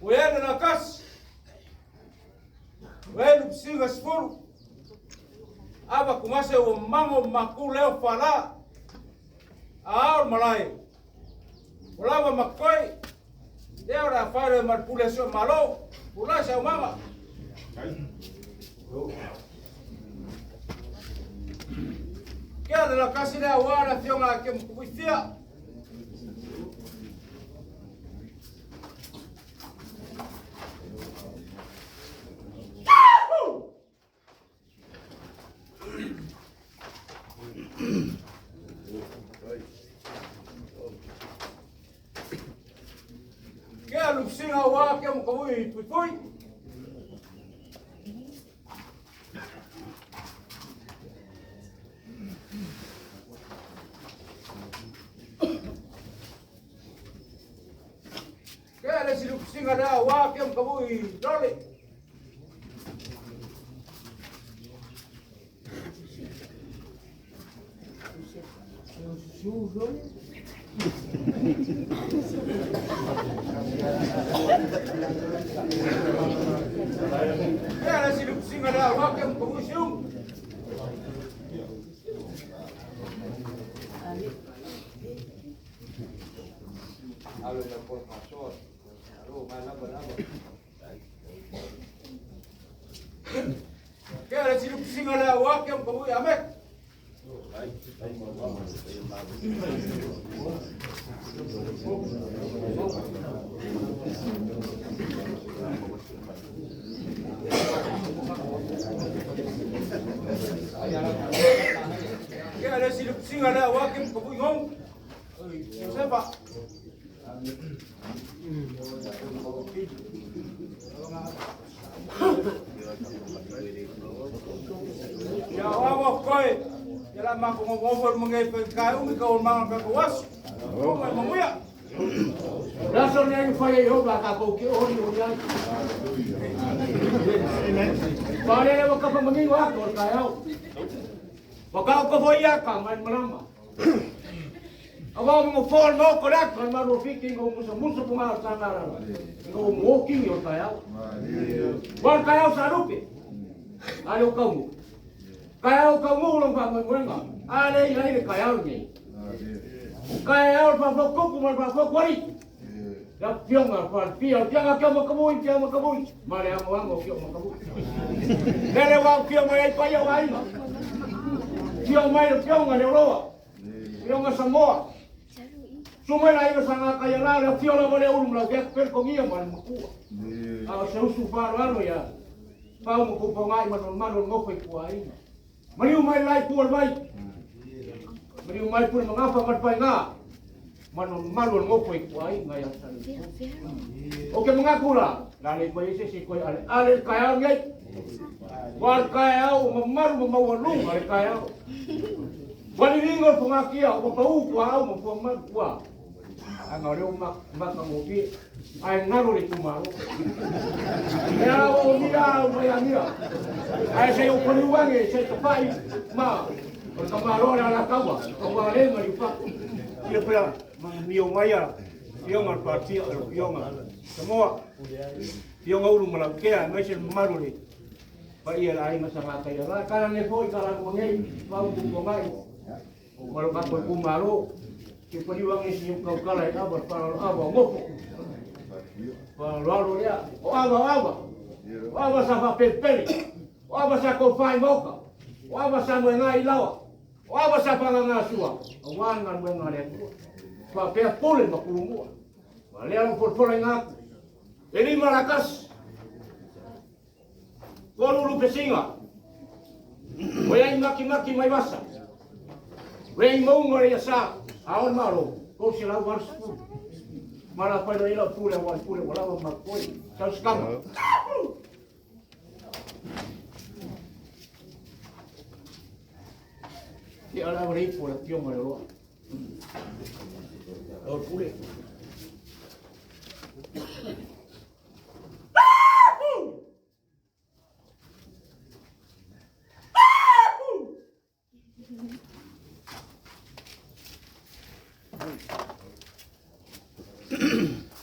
Vailele na kas. Vailele singa sfuru. Aba kumase o mango makuleo fala. Aar malai. Ulava makoi. Deo ra fare marpulesio malo. Pula sa mama. Kaya na kasi na wala fiyo nga kem kuwifia. Kaya lupsinga wa kem kuwifui. Kaya si lupsinga na wa kem kuwifui dole. Kaya si lupsinga na wa kem kuwifui. Halo na por pastor. Halo, mana. Kaya si lupsinga na wa kem kuwifui amek. Kaya si lupsinga na wa kem kuwifui. Suafa. Ya Allah koi, jalan mak ngomong mengenai PKU, kau mang berkuas, kau menguya. Rasanya yang saya hidup lah kau kiri orang. Kalau dia mau kau mengiwak, kau kau. Kau boleh kau main melama. Agora mo for mo correct kan maro fiking mo sa muso punga sa nara. Ko walking yo kaya. War kaya sa rupi. Alo kamu. Kaya kamu ulang pa mo nga. Ale yani kaya ni. Kaya pa ko kuma pa ko kwari. Ya piong pa piong jangan kamu. Mare amo amo piong kamu. Dele wa piong ai pa yo ai. Piong mai piong ale roa. Piong Samoa. Semua lain sangat kaya lah, fiola boleh ulung lah, dia perkongia mana makua. Saya usufar baru ya, kau mengkupangai mana ngopai kuai. Meriu mai lai pun baik, meriu mai pun mengapa merpai ngah, mana ngopai kuai ngaya sana. Oke mengaku lah, lain bayi sesi koi ale kaya ngai, war kaya memaru memawalung ale kaya. Wali ringol pengakia, bau kuau mempuang kuah. Angau mak ngamopi, ay ngaro di kumaru. Ya o mira. Ay saya peluang saya tepai ma. Kamaro ala kawa, kawale maripa. Dia pula mio maya, dia ngal parti, dia ngal. Semua dia ngau malakea, macam maru ni. Pak ia lain masalah kaya lah. Kalau ni foi kalau mengai, mau bungai. Kalau kau kumaru. Peliwang ini kau kalai apa ngoko. Lalu dia, apa sama pepeli, apa sama kofai moka, apa sama ngai lawa, apa sama ngasua, awan ngai tu. Pakai pulih makulungu. Malian pulih ngak. Ini Malakas. Kau lulu pesinga. Wei maki mai basa. Wei mau ngore sa. Awan maro, kau sila wars pun. Malah pada ilah pula wala makoi. Kau sekarang. Dia ada beri pula tiang malo. Oh pula.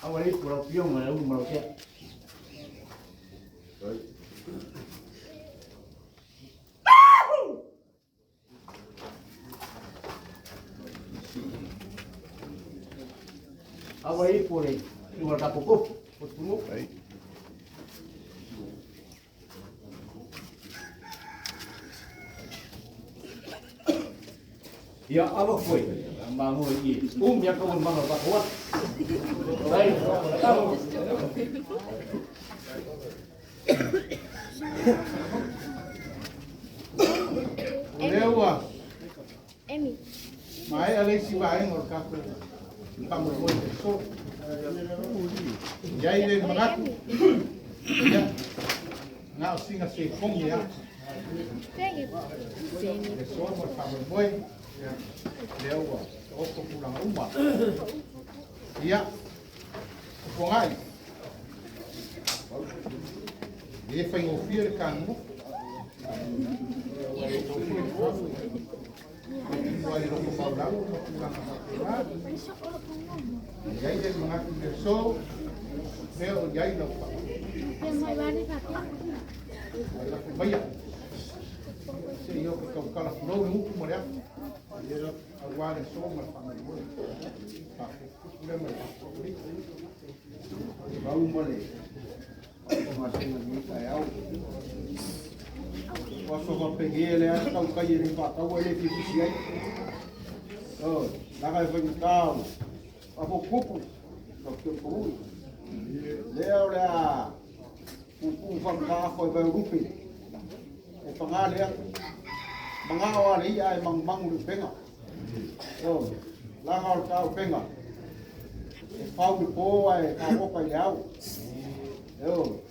Awalnya Malau piong malau malau siap. Awai pore, luar kapukup, putmu. Ya awak foi, bangun lagi. Ya kawan bangun tak kuat. Baik, kamu. Lewa. Emi. Mai Alexi vai ngor kaku. Kamu foi so. Jai le mangat. Ya. Ngau singa se kong ya. Pega. Sim. So mo kamu foi. Lewa. O ko pulang rumah. Iya. Pongai. Dia foi ngofir kamu. Wali roko paulau pulang kapal. Jai dia mengaku so. Meo jai lo. Yang mai bani pakai. Banyak. Yo que cala flow no último olhar. Agora é só uma família. Tá. Vamos embora. Posso só peguei ele acho que o cair em pata o ele fica aí. Oh, lá vai vir tal. A pouco só que eu leo lá. O fanca foi para o grupo. O pangal ya. Mangawa ni ay mang penga. Oh, langar ka penga. E pau de poa e ka roupa de au. Eu,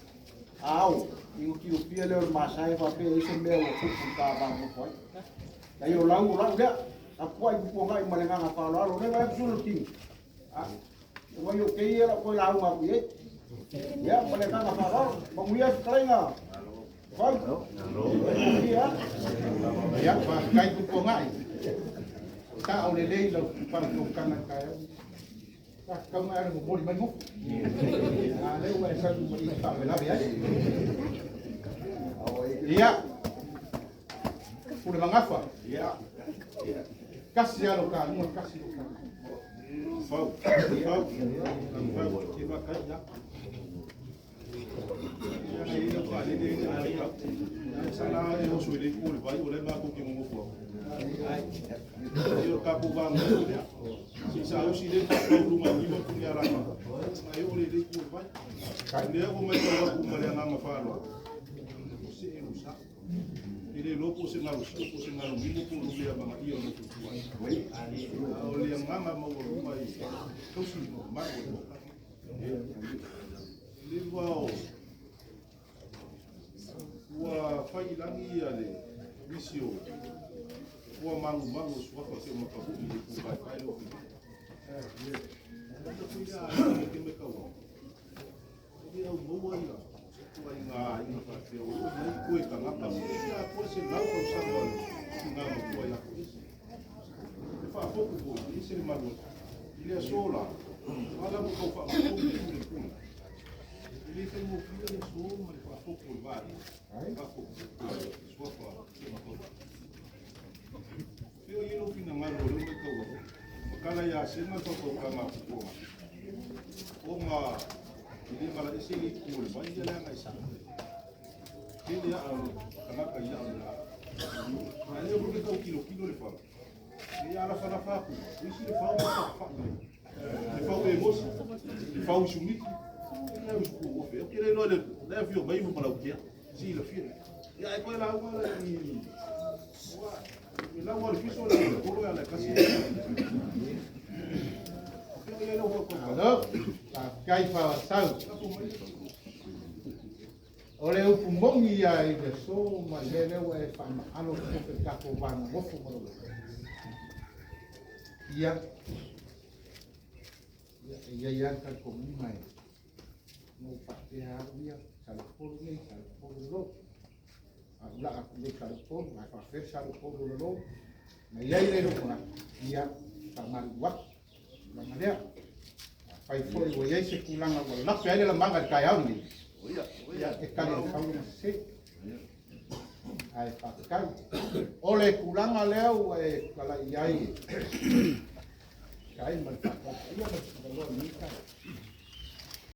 au, e o que o filho é masai para ver esse meu o que tá bom foi. Daí eu lá já, a coisa do pongai malenga na fala, não é absolutinho. Ah, eu que ela foi lá uma vez. Ya, malenga na fala, vamos ir estranha. Vai. Ya, pakai tu pongai. Ta au lele lo para tu kana kaya. Kamu ada mau di mana? Lalu saya beri tahu lah ya. Iya. Sudah mengapa? Iya. Kasih ya lokal, mau kasih lokal. Fau. Kita kerja. Salah yang sudah ikut, baik oleh mak aku yang mengukur. Yo kapu bang ya. Si saya sudah tahu rumah ni pun punya ramah. Ayo oleh ikut baik. Dia aku macam aku melihat nama Falo. Si Elusa. Ini lopo sengalu, minggu pun dia bang iya lopo tuan. Oleh yang mama mau rumah ini. Kau sih mau Wow. Wa fai langi ale visio. Wa mangu Suafa se mo kabu ni ku bai lo. Nda kuya ke me kawo. Dia mo wa ila. Wa inga fa se o ni ku e tanga pa. Ya ko se na ko sa ko. Inga mo ku ya ko. Fa foku ko ni se malu. Ile sola. Wala mo ko fa ko ni ku. Ele tem um filho de sua, mas passou por vários. Passou por Suafa. Eu ia no fim da manhã, eu não estou. Makala ya sema soko kama kukoma. Oma ele mala esse ikul, vai dia lá mais. Ele ya kana kaya na. Mas eu vou pegar o quilo de fala. E ela fala faco. Isso ele fala faco. Ele fala emoção. Ele fala chumito. Eu queria não deve eu bem para o que sim o filho e aí foi lá agora e lá o fiz olha por ela casi eu não vou Alô? Cai para sal. Olha o pulmão e aí desceu, mas ele é fama. Ano que ficar com vana, vou fumar. Ia kan komi mai. No pakai harga, kalau pun dulu. Agak aku ni kalau pun, aku pakai kalau pun dulu. Nah, ia ini rumah, ia sama buat, nama dia. Pai foi o ese kulanga wala na pele la manga kai au ni. Ya e kale kau na se. Ai pa kai. Ole kulanga leo e kala iai. Kai mal pa. Ia na lo ni kai.